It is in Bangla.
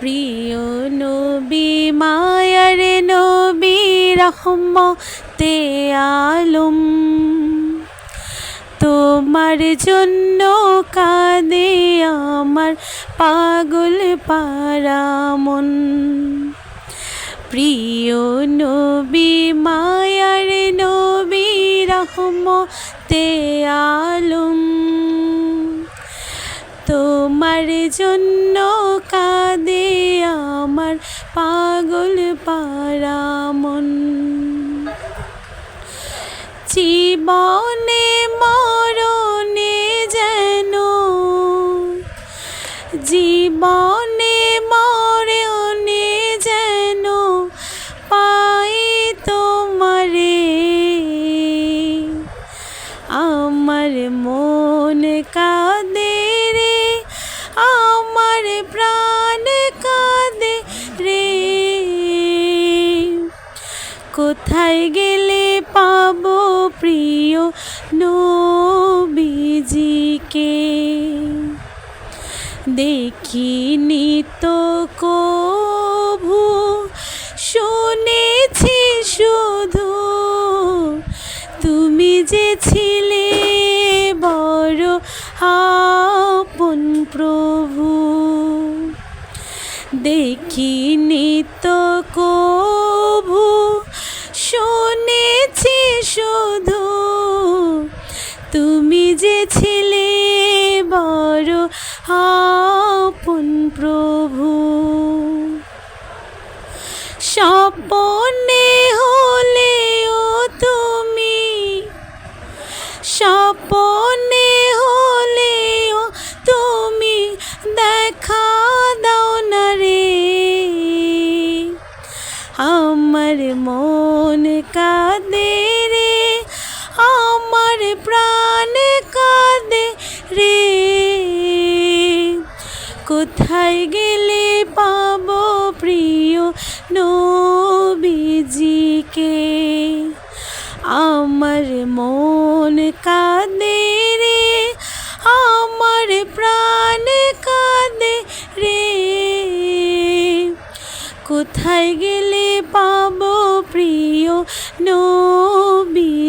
প্রিয় নবী মায়ার নবী রহমতে আলম, তোমার জন্য কাঁদে আমার পাগল পারা মন। প্রিয় নবী মায়ার নবী রহমতে আলম, তোমার জন্য কাঁদে আমার পাগল পারা মন। জীবনে মরণে যেন, জীবনে মরণে যেন পাই তোমারে, আমার মন কাঁদে রে, আমার প্রাণ কাঁদে রে। কোথায় গেলে পাবো প্রিয় নবীজিকে, দেখিনি তো কভু, শুনেছি শুধু তুমি যে ছিলে বড় আপন প্রভু। দেখিনি তো কভু, শুনেছি শুধু তুমি যে ছিলে বড় আপন প্রভু। স্বপ্নে হলেও তুমি, স্বপ্নে হলেও তুমি দেখা দাও না রে, আমার মন কাঁদে রে, আমার প্রাণ কাঁদে রে। কোথায় গেলে পাবো প্রিয় নবীজিকে, আমার মন কাঁদে রে, আমার প্রাণ কাঁদে রে। কোথায় গেলে পাবো প্রিয় নবীজিকে।